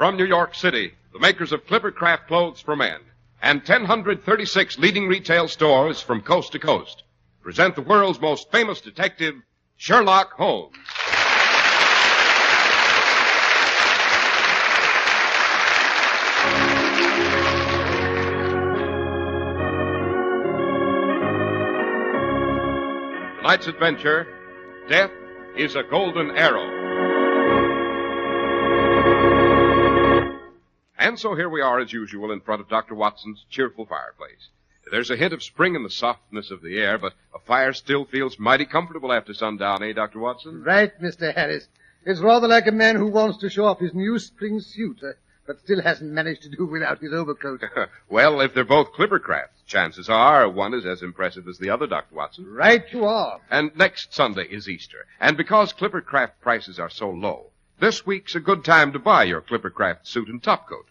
From New York City, the makers of Clippercraft clothes for men and 1,036 leading retail stores from coast to coast present the world's most famous detective, Sherlock Holmes. Tonight's adventure, Death is a Golden Arrow. And so here we are, as usual, in front of Dr. Watson's cheerful fireplace. There's a hint of spring in the softness of the air, but a fire still feels mighty comfortable after sundown, eh, Dr. Watson? Right, Mr. Harris. It's rather like a man who wants to show off his new spring suit, but still hasn't managed to do without his overcoat. Well, if they're both Clippercrafts, chances are one is as impressive as the other, Dr. Watson. Right you are. And next Sunday is Easter. And because Clippercraft prices are so low, this week's a good time to buy your Clippercraft suit and topcoat.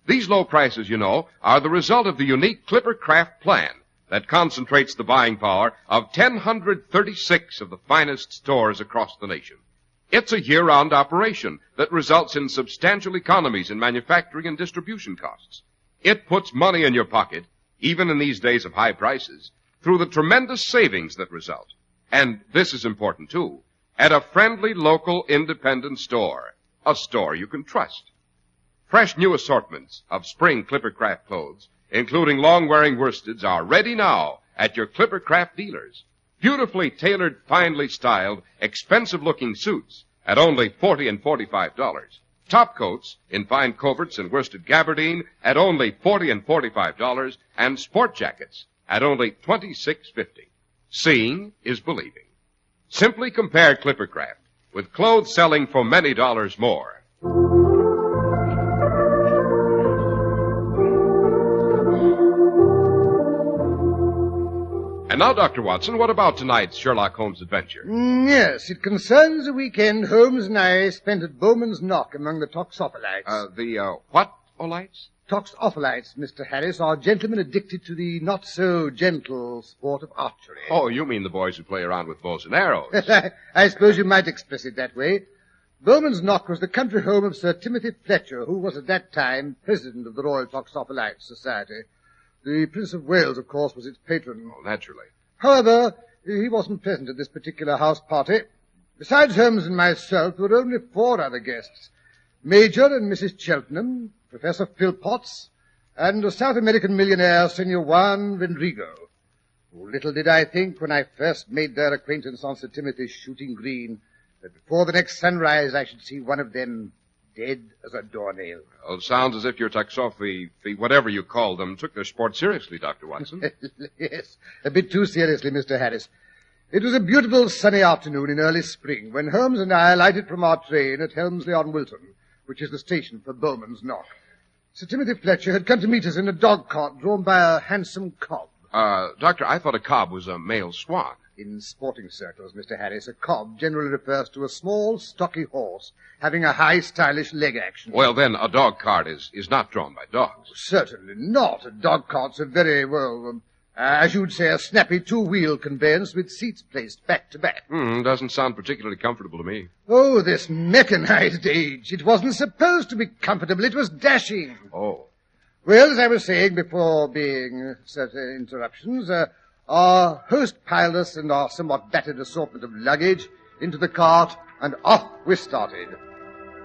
These low prices, you know, are the result of the unique Clippercraft plan that concentrates the buying power of 1,036 of the finest stores across the nation. It's a year-round operation that results in substantial economies in manufacturing and distribution costs. It puts money in your pocket, even in these days of high prices, through the tremendous savings that result. And this is important, too, at a friendly local independent store, a store you can trust. Fresh new assortments of spring Clippercraft clothes, including long-wearing worsteds, are ready now at your Clippercraft dealers. Beautifully tailored, finely styled, expensive-looking suits at only $40 and $45. Top coats in fine coverts and worsted gabardine at only $40 and $45, and sport jackets at only $26.50. Seeing is believing. Simply compare Clippercraft with clothes selling for many dollars more. And now, Dr. Watson, what about tonight's Sherlock Holmes adventure? Yes, it concerns a weekend Holmes and I spent at Bowman's Knock among the Toxophilites. What olites? Toxophilites, Mr. Harris, are gentlemen addicted to the not-so-gentle sport of archery. Oh, you mean the boys who play around with bows and arrows. I suppose you might express it that way. Bowman's Knock was the country home of Sir Timothy Fletcher, who was at that time president of the Royal Toxophilite Society. The Prince of Wales, of course, was its patron. Oh, naturally. However, he wasn't present at this particular house party. Besides Holmes and myself, there were only 4 other guests. Major and Mrs. Cheltenham, Professor Philpotts, and a South American millionaire, Senor Juan Vendrigo. Oh, little did I think when I first made their acquaintance on Sir Timothy's shooting green that before the next sunrise I should see one of them dead as a doornail. Oh, it sounds as if your Toxophi, whatever you call them, took their sport seriously, Dr. Watson. Yes, a bit too seriously, Mr. Harris. It was a beautiful sunny afternoon in early spring when Holmes and I alighted from our train at Helmsley-on-Wilton, which is the station for Bowman's Knock. Sir Timothy Fletcher had come to meet us in a dog cart drawn by a handsome cob. Doctor, I thought a cob was a male swan. In sporting circles, Mr. Harris, a cob generally refers to a small, stocky horse having a high, stylish leg action. Well, then, a dog cart is not drawn by dogs. Certainly not. A dog cart's a very, as you'd say, a snappy 2-wheel conveyance with seats placed back to back. Doesn't sound particularly comfortable to me. Oh, this mechanized age. It wasn't supposed to be comfortable. It was dashing. Oh. Well, as I was saying before being certain interruptions, our host piled us and our somewhat battered assortment of luggage into the cart, and off we started.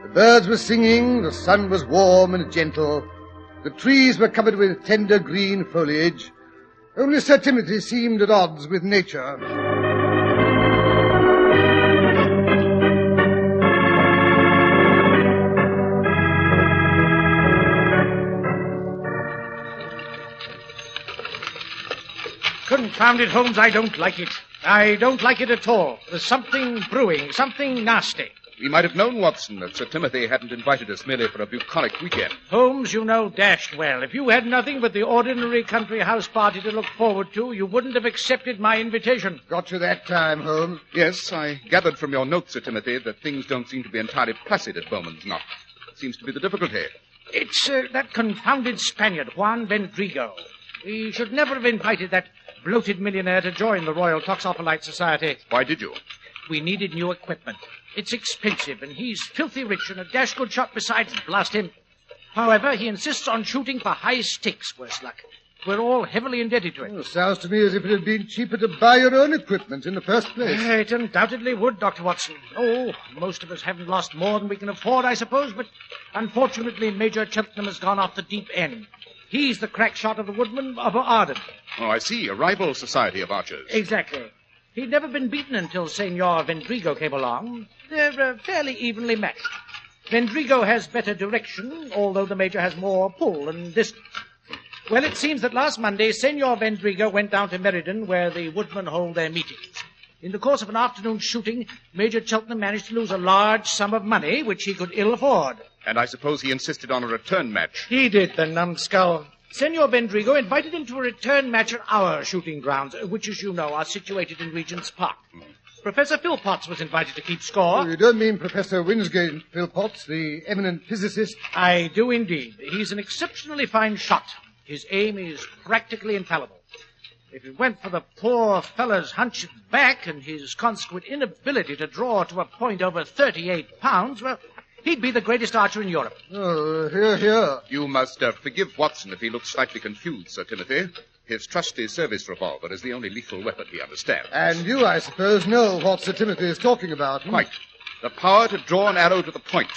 The birds were singing, the sun was warm and gentle, the trees were covered with tender green foliage. Only Sir Timothy seemed at odds with nature. Confound it, Holmes, I don't like it. I don't like it at all. There's something brewing, something nasty. We might have known, Watson, that Sir Timothy hadn't invited us merely for a bucolic weekend. Holmes, you know dashed well. If you had nothing but the ordinary country house party to look forward to, you wouldn't have accepted my invitation. Got you that time, Holmes. Yes, I gathered from your notes, Sir Timothy, that things don't seem to be entirely placid at Bowman's Knock. Seems to be the difficulty. It's that confounded Spaniard, Juan Vendrigo. We should never have invited that bloated millionaire to join the Royal Toxophilite Society. Why did you? We needed new equipment. It's expensive, and he's filthy rich and a dash good shot besides. Blast him. However, he insists on shooting for high stakes, worse luck. We're all heavily indebted to it. Well, sounds to me as if it had been cheaper to buy your own equipment in the first place. It undoubtedly would, Dr. Watson. Oh, most of us haven't lost more than we can afford, I suppose, but unfortunately Major Cheltenham has gone off the deep end. He's the crack shot of the woodman of Arden. Oh, I see. A rival society of archers. Exactly. He'd never been beaten until Senor Vendrigo came along. They're fairly evenly matched. Vendrigo has better direction, although the Major has more pull and distance. Well, it seems that last Monday, Senor Vendrigo went down to Meriden, where the woodmen hold their meetings. In the course of an afternoon's shooting, Major Cheltenham managed to lose a large sum of money, which he could ill afford. And I suppose he insisted on a return match. He did, the numbskull. Senor Vendrigo invited him to a return match at our shooting grounds, which, as you know, are situated in Regent's Park. Professor Philpotts was invited to keep score. Oh, you don't mean Professor Winsgate Philpotts, the eminent physicist? I do indeed. He's an exceptionally fine shot. His aim is practically infallible. If it went for the poor fellow's hunched back and his consequent inability to draw to a point over 38 pounds, well, he'd be the greatest archer in Europe. Oh, hear, hear. You must forgive Watson if he looks slightly confused, Sir Timothy. His trusty service revolver is the only lethal weapon he understands. And you, I suppose, know what Sir Timothy is talking about. Quite. The power to draw an arrow to the point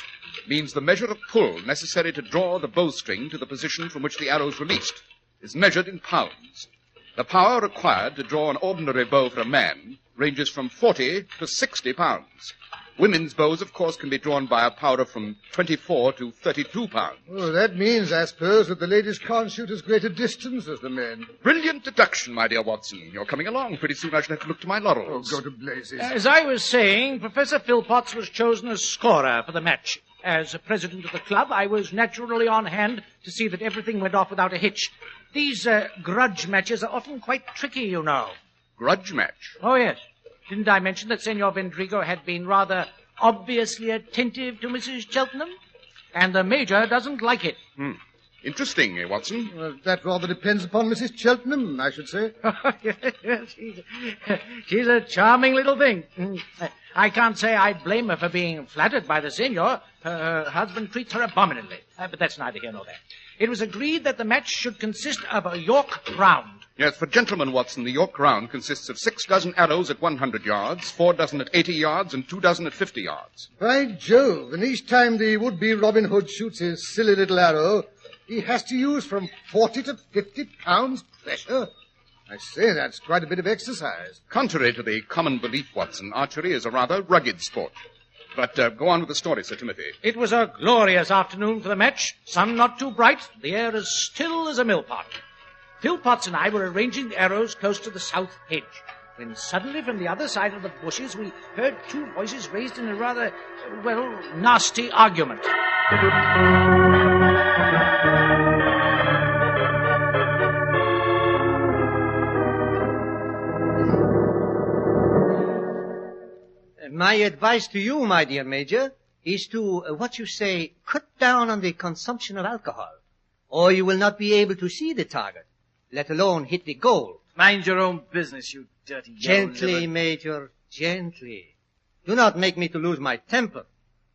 means the measure of pull necessary to draw the bowstring to the position from which the arrow is released is measured in pounds. The power required to draw an ordinary bow for a man ranges from 40 to 60 pounds. Women's bows, of course, can be drawn by a power of from 24 to 32 pounds. Oh, that means, I suppose, that the ladies can't shoot as great a distance as the men. Brilliant deduction, my dear Watson. You're coming along. Pretty soon I shall have to look to my Oh, laurels. go to blazes. As I was saying, Professor Philpotts was chosen as scorer for the match. As president of the club, I was naturally on hand to see that everything went off without a hitch. These grudge matches are often quite tricky, you know. Grudge match. Oh, yes. Didn't I mention that Senor Vendrigo had been rather obviously attentive to Mrs. Cheltenham? And the Major doesn't like it. Interesting, Watson. Well, that rather depends upon Mrs. Cheltenham, I should say. Yes, she's a charming little thing. I can't say I blame her for being flattered by the Senor. Her husband treats her abominably. But that's neither here nor there. It was agreed that the match should consist of a York round. Yes, for gentlemen, Watson, the York round consists of 6 dozen arrows at 100 yards, 4 dozen at 80 yards, and 2 dozen at 50 yards. By Jove, and each time the would-be Robin Hood shoots his silly little arrow, he has to use from 40 to 50 pounds pressure. I say, that's quite a bit of exercise. Contrary to the common belief, Watson, archery is a rather rugged sport. But go on with the story, Sir Timothy. It was a glorious afternoon for the match. Sun not too bright, the air as still as a millpot. Philpotts and I were arranging the arrows close to the south hedge, when suddenly from the other side of the bushes we heard 2 voices raised in a rather, nasty argument. My advice to you, my dear Major, is to, cut down on the consumption of alcohol, or you will not be able to see the target, let alone hit the goal. Mind your own business, you dirty yellow Gently, liver. Major, gently. Do not make me to lose my temper,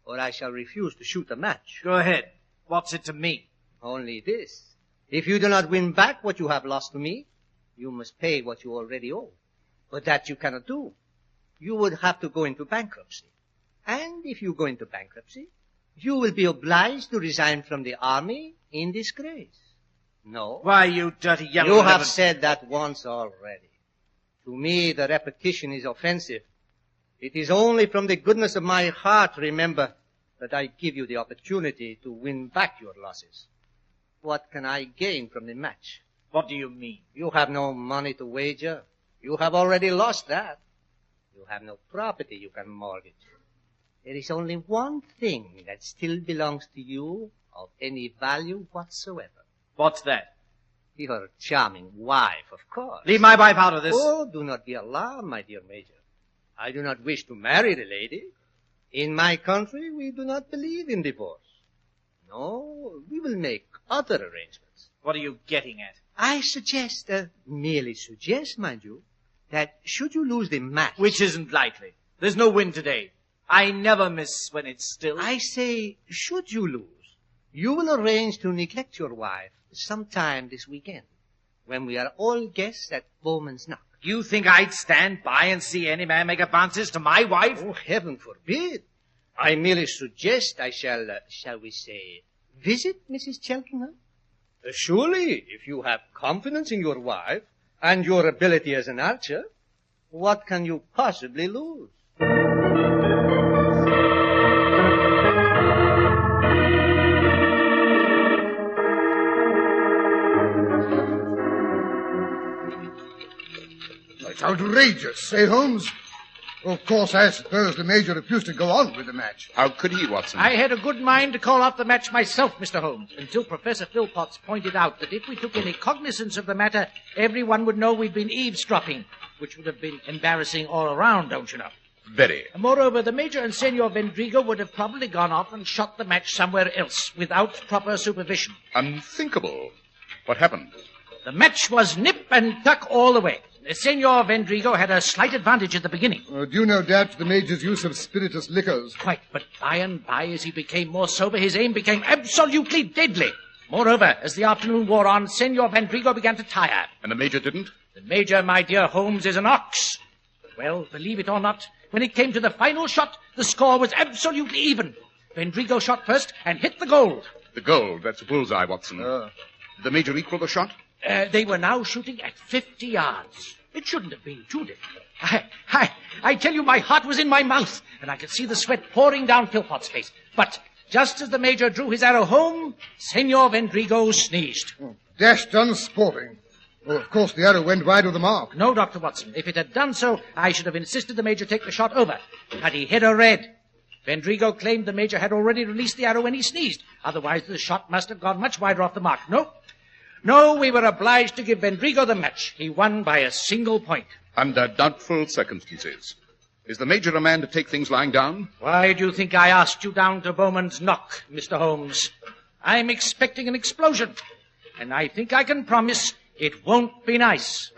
or I shall refuse to shoot a match. Go ahead. What's it to me? Only this. If you do not win back what you have lost to me, you must pay what you already owe. But that you cannot do. You would have to go into bankruptcy. And if you go into bankruptcy, you will be obliged to resign from the army in disgrace. No. Why, you dirty yellow You have liver- said that once already. To me, the repetition is offensive. It is only from the goodness of my heart, remember, that I give you the opportunity to win back your losses. What can I gain from the match? What do you mean? You have no money to wager. You have already lost that. You have no property you can mortgage. There is only one thing that still belongs to you of any value whatsoever. What's that? Your charming wife, of course. Leave my wife out of this. Oh, do not be alarmed, my dear Major. I do not wish to marry the lady. In my country, we do not believe in divorce. No, we will make other arrangements. What are you getting at? I suggest, merely suggest, mind you, that should you lose the match... Which isn't likely. There's no win today. I never miss when it's still. I say, should you lose, You will arrange to neglect your wife sometime this weekend, when we are all guests at Bowman's Knock. You think I'd stand by and see any man make advances to my wife? Oh, heaven forbid. I merely suggest I shall we say, visit Mrs. Cheltenham. Surely, if you have confidence in your wife and your ability as an archer, what can you possibly lose? It's outrageous, eh, Holmes? Of course, I suppose the Major refused to go on with the match. How could he, Watson? I had a good mind to call off the match myself, Mr. Holmes, until Professor Philpotts pointed out that if we took any cognizance of the matter, everyone would know we'd been eavesdropping, which would have been embarrassing all around, don't you know? Very. Moreover, the Major and Senor Vendrigo would have probably gone off and shot the match somewhere else without proper supervision. Unthinkable. What happened? The match was nip and tuck all the way. Senor Vendrigo had a slight advantage at the beginning. Due no doubt to the Major's use of spirituous liquors. Quite, but by and by, as he became more sober, his aim became absolutely deadly. Moreover, as the afternoon wore on, Senor Vendrigo began to tire. And the Major didn't? The Major, my dear Holmes, is an ox. Well, believe it or not, when it came to the final shot, the score was absolutely even. Vendrigo shot first and hit the gold. The gold, that's a bullseye, Watson. Did the Major equal the shot? They were now shooting at 50 yards. It shouldn't have been too difficult. I tell you, my heart was in my mouth, and I could see the sweat pouring down Philpotts' face. But just as the Major drew his arrow home, Senor Vendrigo sneezed. Dashed unsporting. Oh, of course, the arrow went wide of the mark. No, Dr. Watson. If it had done so, I should have insisted the Major take the shot over. But he hit a red. Vendrigo claimed the Major had already released the arrow when he sneezed. Otherwise, the shot must have gone much wider off the mark. No, we were obliged to give Vendrigo the match. He won by a single point. Under doubtful circumstances. Is the Major a man to take things lying down? Why do you think I asked you down to Bowman's Knock, Mr. Holmes? I'm expecting an explosion, and I think I can promise it won't be nice.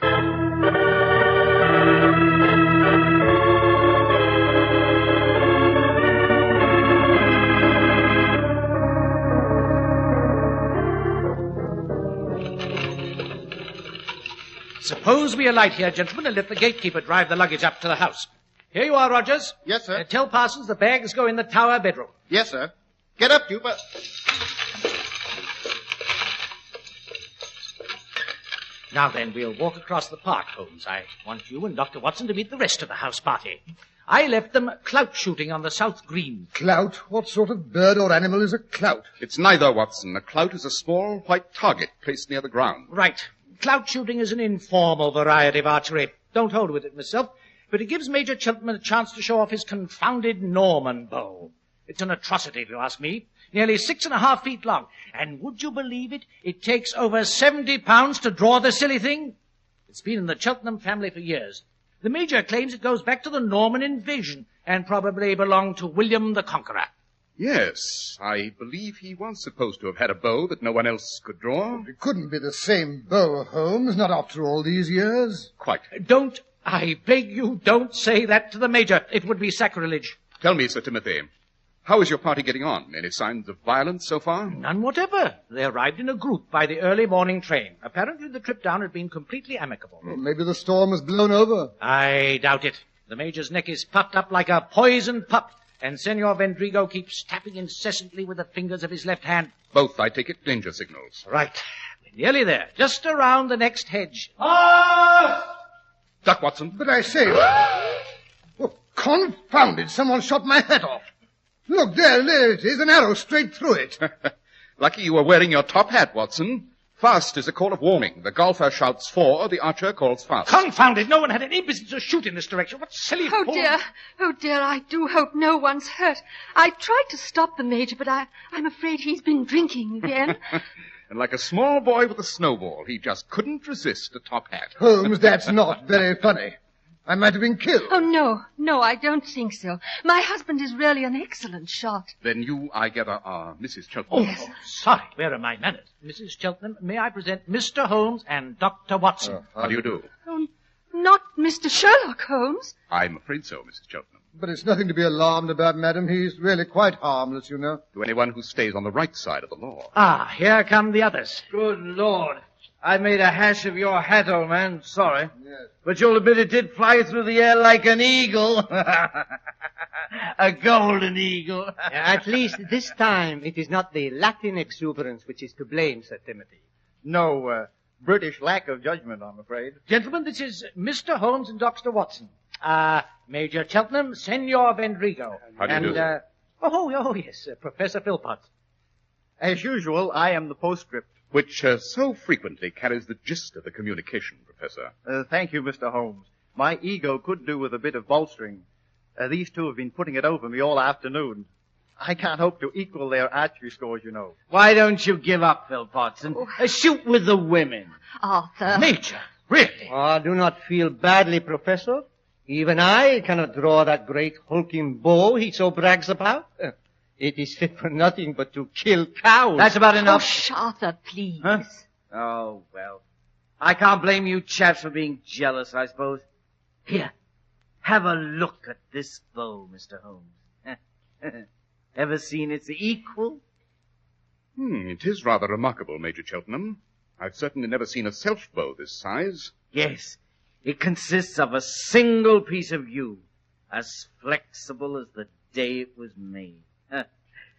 Suppose we alight here, gentlemen, and let the gatekeeper drive the luggage up to the house. Here you are, Rogers. Yes, sir. Tell Parsons the bags go in the tower bedroom. Yes, sir. Get up, you, but... Now then, we'll walk across the park, Holmes. I want you and Dr. Watson to meet the rest of the house party. I left them clout shooting on the south green. Clout? What sort of bird or animal is a clout? It's neither, Watson. A clout is a small white target placed near the ground. Right. Clout shooting is an informal variety of archery. Don't hold with it myself, but it gives Major Cheltenham a chance to show off his confounded Norman bow. It's an atrocity, if you ask me. Nearly 6.5 feet long. And would you believe it? It takes over 70 pounds to draw the silly thing. It's been in the Cheltenham family for years. The Major claims it goes back to the Norman invasion and probably belonged to William the Conqueror. Yes, I believe he was supposed to have had a bow that no one else could draw. It couldn't be the same bow, Holmes, not after all these years. Quite. I beg you, don't say that to the Major. It would be sacrilege. Tell me, Sir Timothy, how is your party getting on? Any signs of violence so far? None whatever. They arrived in a group by the early morning train. Apparently the trip down had been completely amicable. Well, maybe the storm has blown over. I doubt it. The Major's neck is puffed up like a poisoned pup, and Senor Vendrigo keeps tapping incessantly with the fingers of his left hand. Both, I take it, danger signals. Right. We're nearly there. Just around the next hedge. Duck, Watson. But I say... Oh, confound it. Someone shot my hat off. Look, there it is. An arrow straight through it. Lucky you were wearing your top hat, Watson. Fast is a call of warning. The golfer shouts for, the archer calls fast. Confound it! No one had any business to shoot in this direction. What silly Oh, fool. dear, I do hope no one's hurt. I tried to stop the Major, but I'm afraid he's been drinking again. And like a small boy with a snowball, he just couldn't resist a top hat. Holmes, that's not very funny. I might have been killed. Oh, no, I don't think so. My husband is really an excellent shot. Then you, I gather, are Mrs. Cheltenham. Yes. Sorry, where are my manners? Mrs. Cheltenham, may I present Mr. Holmes and Dr. Watson? How do you do? Oh, not Mr. Sherlock Holmes. I'm afraid so, Mrs. Cheltenham. But it's nothing to be alarmed about, madam. He's really quite harmless, you know. To anyone who stays on the right side of the law. Ah, here come the others. Good Lord. I made a hash of your hat, old man. Sorry. Yes. But you'll admit it did fly through the air like an eagle. A golden eagle. At least this time it is not the Latin exuberance which is to blame, Sir Timothy. No, British lack of judgment, I'm afraid. Gentlemen, this is Mr. Holmes and Dr. Watson. Major Cheltenham, Senor Vendrigo. How do you do, sir? Yes, Professor Philpott. As usual, I am the postscript. Which so frequently carries the gist of the communication, Professor. Thank you, Mr. Holmes. My ego could do with a bit of bolstering. These two have been putting it over me all afternoon. I can't hope to equal their archery scores, you know. Why don't you give up, Philpotts, and shoot with the women? Arthur. Major, really? Do not feel badly, Professor. Even I cannot draw that great hulking bow he so brags about. It is fit for nothing but to kill cows. That's about Oh, enough. Arthur, please. Huh? Oh, well. I can't blame you chaps for being jealous, I suppose. Here, have a look at this bow, Mr. Holmes. Ever seen its equal? It is rather remarkable, Major Cheltenham. I've certainly never seen a self-bow this size. Yes. It consists of a single piece of yew, as flexible as the day it was made.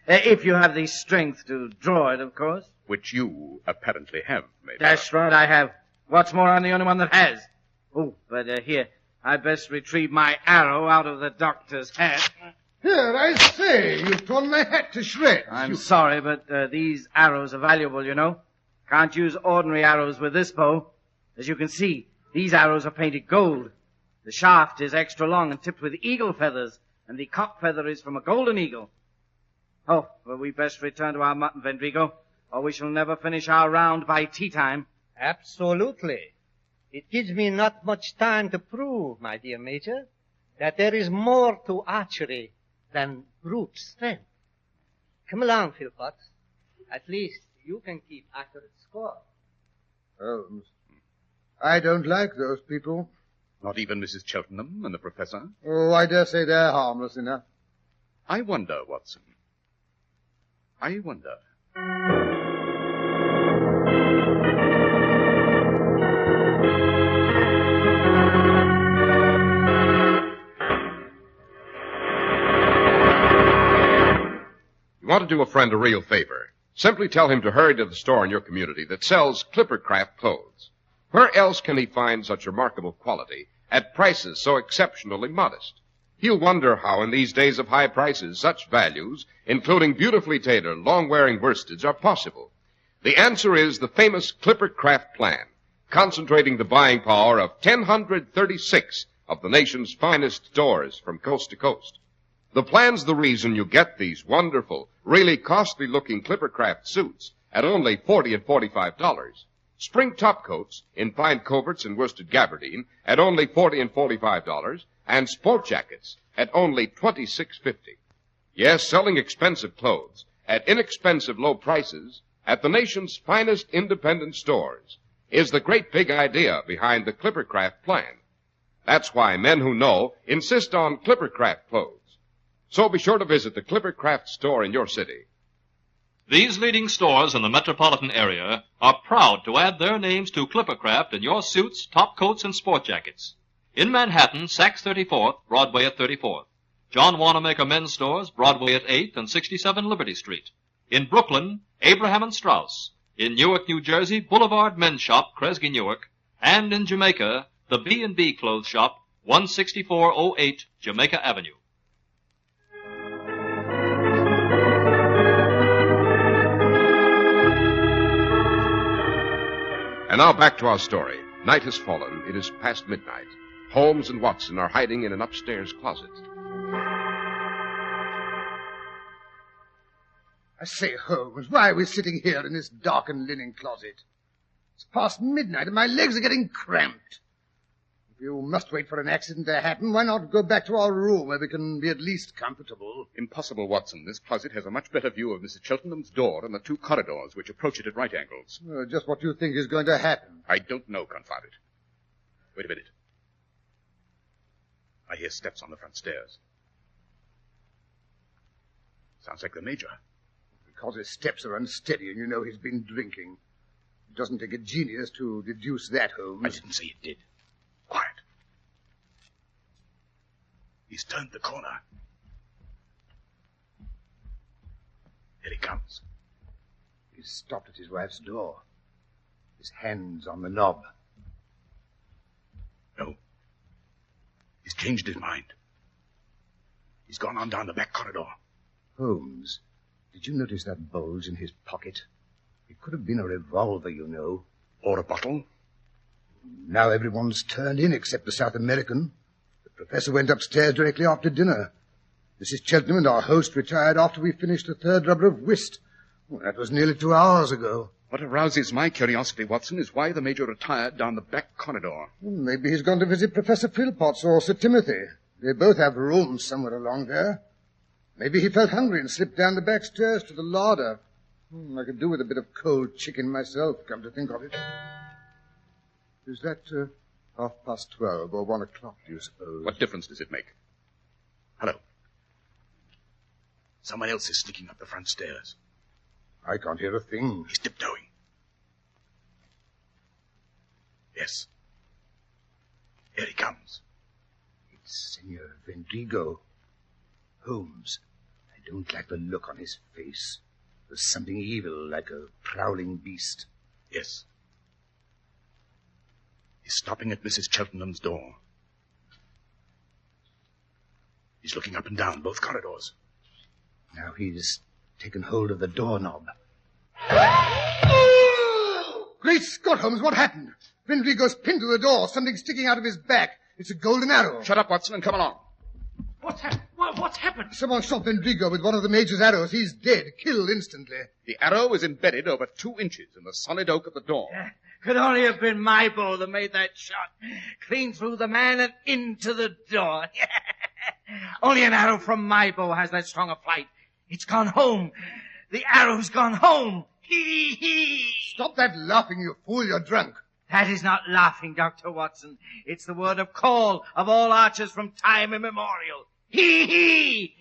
If you have the strength to draw it, of course. Which you apparently have, Major. That's right, I have. What's more, I'm the only one that has. Oh, but here, I'd best retrieve my arrow out of the doctor's hat. Here, I say, you've torn my hat to shreds. I'm sorry, but these arrows are valuable, you know. Can't use ordinary arrows with this bow. As you can see, these arrows are painted gold. The shaft is extra long and tipped with eagle feathers, and the cock feather is from a golden eagle. Oh, well, we best return to our mutton, Vendrigo, or we shall never finish our round by tea time. Absolutely. It gives me not much time to prove, my dear Major, that there is more to archery than brute strength. Come along, Philpott. At least you can keep accurate score. Holmes, I don't like those people. Not even Mrs. Cheltenham and the Professor. Oh, I dare say they're harmless enough. I wonder, Watson. I wonder. You want to do a friend a real favor. Simply tell him to hurry to the store in your community that sells Clippercraft clothes. Where else can he find such remarkable quality at prices so exceptionally modest? He'll wonder how in these days of high prices such values, including beautifully tailored, long-wearing worsteds, are possible. The answer is the famous Clippercraft plan, concentrating the buying power of 1,036 of the nation's finest stores from coast to coast. The plan's the reason you get these wonderful, really costly-looking Clippercraft suits at only $40 and $45. Spring topcoats in fine coverts and worsted gabardine at only $40 and $45, and sport jackets at only $26.50. Yes, selling expensive clothes at inexpensive low prices at the nation's finest independent stores is the great big idea behind the Clippercraft plan. That's why men who know insist on Clippercraft clothes. So be sure to visit the Clippercraft store in your city. These leading stores in the metropolitan area are proud to add their names to Clippercraft in your suits, top coats, and sport jackets. In Manhattan, Saks 34th, Broadway at 34th. John Wanamaker Men's Stores, Broadway at 8th and 67 Liberty Street. In Brooklyn, Abraham and Strauss. In Newark, New Jersey, Boulevard Men's Shop, Kresge, Newark. And in Jamaica, the B&B Clothes Shop, 16408 Jamaica Avenue. And now back to our story. Night has fallen. It is past midnight. Holmes and Watson are hiding in an upstairs closet. I say, Holmes, why are we sitting here in this darkened linen closet? It's past midnight and my legs are getting cramped. If you must wait for an accident to happen, why not go back to our room where we can be at least comfortable? Impossible, Watson. This closet has a much better view of Mrs. Cheltenham's door and the two corridors which approach it at right angles. Just what you think is going to happen. I don't know, confound it. Wait a minute. I hear steps on the front stairs. Sounds like the Major. Because his steps are unsteady and you know he's been drinking. It doesn't take a genius to deduce that, Holmes. I didn't say it did. Quiet. He's turned the corner. Here he comes. He's stopped at his wife's door. His hand's on the knob. No. He's changed his mind. He's gone on down the back corridor. Holmes, did you notice that bulge in his pocket? It could have been a revolver, you know. Or a bottle. Now everyone's turned in except the South American. The professor went upstairs directly after dinner. Mrs. Cheltenham and our host retired after we finished the third rubber of whist. Well, that was nearly 2 hours ago. What arouses my curiosity, Watson, is why the Major retired down the back corridor. Maybe he's gone to visit Professor Philpotts or Sir Timothy. They both have rooms somewhere along there. Maybe he felt hungry and slipped down the back stairs to the larder. I could do with a bit of cold chicken myself, come to think of it. Is that 12:30 or 1 o'clock, do you suppose? What difference does it make? Hello. Someone else is sneaking up the front stairs. I can't hear a thing. He's tiptoeing. Yes. Here he comes. It's Senor Vendrigo. Holmes, I don't like the look on his face. There's something evil, like a prowling beast. Yes. He's stopping at Mrs. Cheltenham's door. He's looking up and down both corridors. Now he's taken hold of the doorknob. Great Scott, Holmes, what happened? Vendrigo's pinned to the door, something sticking out of his back. It's a golden arrow. Shut up, Watson, and come along. What's happened? Someone shot Vendrigo with one of the Major's arrows. He's dead, killed instantly. The arrow is embedded over 2 inches in the solid oak of the door. Could only have been my bow that made that shot. Clean through the man and into the door. Only an arrow from my bow has that strong a flight. It's gone home. The arrow's gone home. Hee. Stop that laughing, you fool. You're drunk. That is not laughing, Dr. Watson. It's the word of call of all archers from time immemorial. Hee.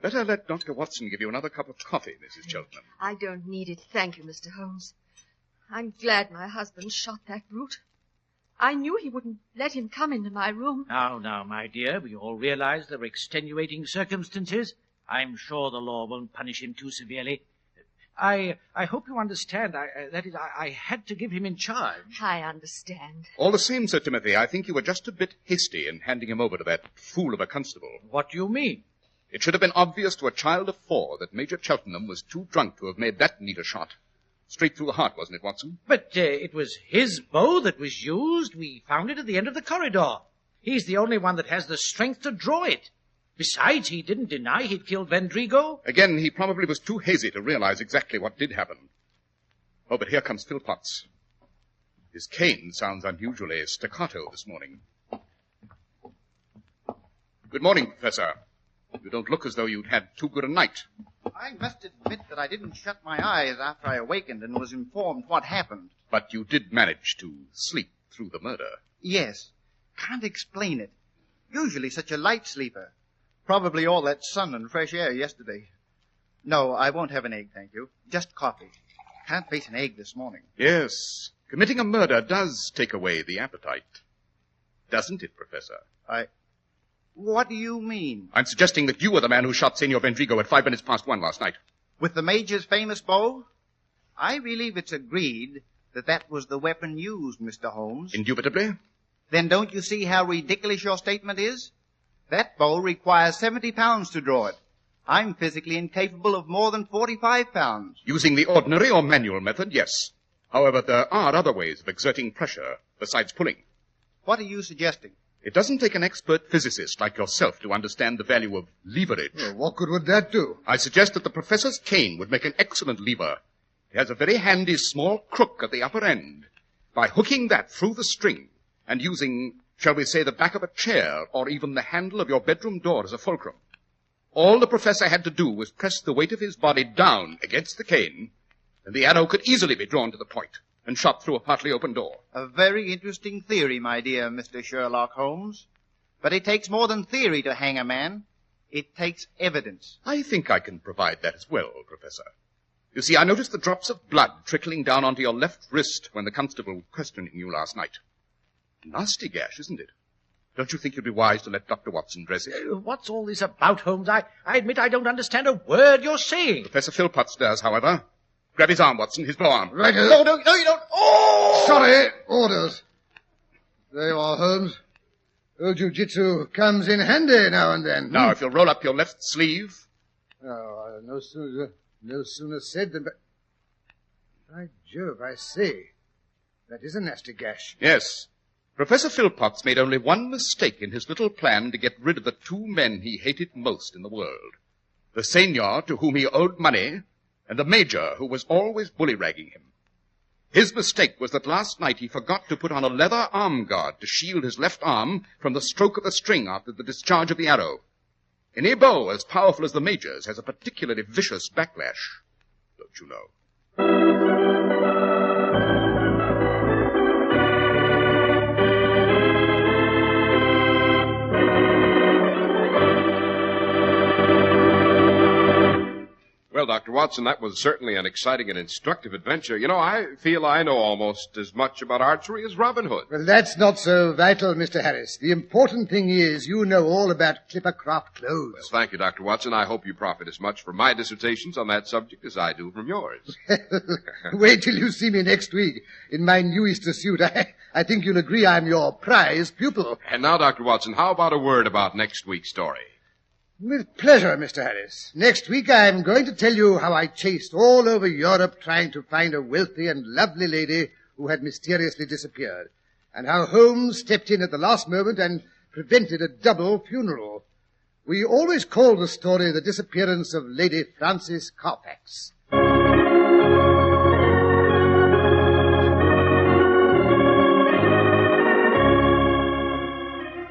Better let Dr. Watson give you another cup of coffee, Mrs. Cheltenham. I don't need it, thank you, Mr. Holmes. I'm glad my husband shot that brute. I knew he wouldn't let him come into my room. Now, my dear, we all realize there are extenuating circumstances. I'm sure the law won't punish him too severely. I hope you understand. I had to give him in charge. I understand. All the same, Sir Timothy, I think you were just a bit hasty in handing him over to that fool of a constable. What do you mean? It should have been obvious to a child of 4 that Major Cheltenham was too drunk to have made that neat a shot. Straight through the heart, wasn't it, Watson? But it was his bow that was used. We found it at the end of the corridor. He's the only one that has the strength to draw it. Besides, he didn't deny he'd killed Vendrigo. Again, he probably was too hazy to realize exactly what did happen. Oh, but here comes Philpotts. His cane sounds unusually staccato this morning. Good morning, Professor. You don't look as though you'd had too good a night. I must admit that I didn't shut my eyes after I awakened and was informed what happened. But you did manage to sleep through the murder. Yes. Can't explain it. Usually such a light sleeper. Probably all that sun and fresh air yesterday. No, I won't have an egg, thank you. Just coffee. Can't face an egg this morning. Yes. Committing a murder does take away the appetite. Doesn't it, Professor? What do you mean? I'm suggesting that you were the man who shot Senor Vendrigo at 1:05 last night. With the Major's famous bow? I believe it's agreed that was the weapon used, Mr. Holmes. Indubitably. Then don't you see how ridiculous your statement is? That bow requires 70 pounds to draw it. I'm physically incapable of more than 45 pounds. Using the ordinary or manual method, yes. However, there are other ways of exerting pressure besides pulling. What are you suggesting? It doesn't take an expert physicist like yourself to understand the value of leverage. Well, what good would that do? I suggest that the professor's cane would make an excellent lever. It has a very handy small crook at the upper end. By hooking that through the string, and using, shall we say, the back of a chair or even the handle of your bedroom door as a fulcrum. All the professor had to do was press the weight of his body down against the cane, and the arrow could easily be drawn to the point and shot through a partly open door. A very interesting theory, my dear Mr. Sherlock Holmes. But it takes more than theory to hang a man. It takes evidence. I think I can provide that as well, Professor. You see, I noticed the drops of blood trickling down onto your left wrist when the constable was questioning you last night. Nasty gash, isn't it? Don't you think you'd be wise to let Dr. Watson dress it? What's all this about, Holmes? I admit I don't understand a word you're saying. Professor Philpotts does, however. Grab his arm, Watson, his blow arm. Right. No, you don't. Oh! Sorry, orders. There you are, Holmes. Old jiu-jitsu comes in handy now and then. Now, if you'll roll up your left sleeve. Oh, no sooner said than... By Jove, I say. That is a nasty gash. Yes. Professor Philpotts made only one mistake in his little plan to get rid of the two men he hated most in the world. The seigneur, to whom he owed money, and the major, who was always bully-ragging him. His mistake was that last night he forgot to put on a leather arm guard to shield his left arm from the stroke of the string after the discharge of the arrow. Any bow as powerful as the major's has a particularly vicious backlash, don't you know? Well, Dr. Watson, that was certainly an exciting and instructive adventure. You know, I feel I know almost as much about archery as Robin Hood. Well, that's not so vital, Mr. Harris. The important thing is you know all about Clippercraft clothes. Well, thank you, Dr. Watson. I hope you profit as much from my dissertations on that subject as I do from yours. Wait till you see me next week in my new Easter suit. I think you'll agree I'm your prize pupil. And now, Dr. Watson, how about a word about next week's story? With pleasure, Mr. Harris. Next week I'm going to tell you how I chased all over Europe trying to find a wealthy and lovely lady who had mysteriously disappeared, and how Holmes stepped in at the last moment and prevented a double funeral. We always call the story The Disappearance of Lady Frances Carfax.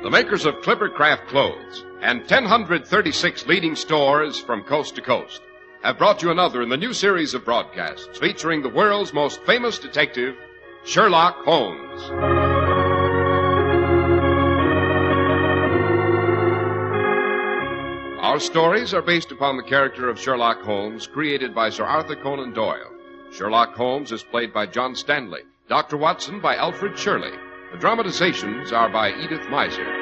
The makers of Clippercraft clothes and 1,036 leading stores from coast to coast have brought you another in the new series of broadcasts featuring the world's most famous detective, Sherlock Holmes. Our stories are based upon the character of Sherlock Holmes created by Sir Arthur Conan Doyle. Sherlock Holmes is played by John Stanley, Dr. Watson by Alfred Shirley. The dramatizations are by Edith Meiser.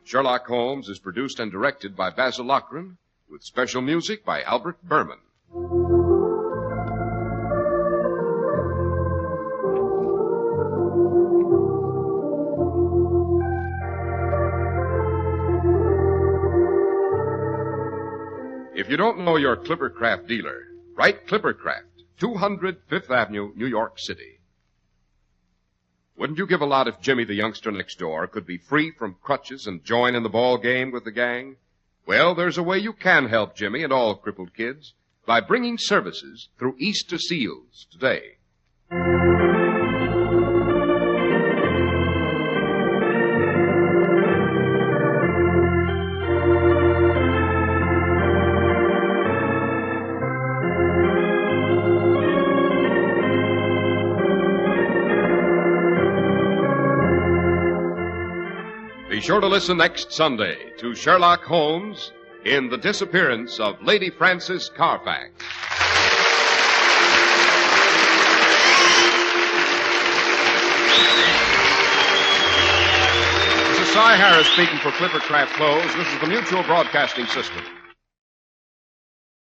Sherlock Holmes is produced and directed by Basil Lochran, with special music by Albert Berman. If you don't know your Clippercraft dealer, write Clippercraft, 200 Fifth Avenue, New York City. Wouldn't you give a lot if Jimmy, the youngster next door, could be free from crutches and join in the ball game with the gang? Well, there's a way you can help Jimmy and all crippled kids by bringing services through Easter Seals today. Be sure to listen next Sunday to Sherlock Holmes in The Disappearance of Lady Frances Carfax. This is Cy Harris speaking for Clippercraft Clothes. This is the Mutual Broadcasting System.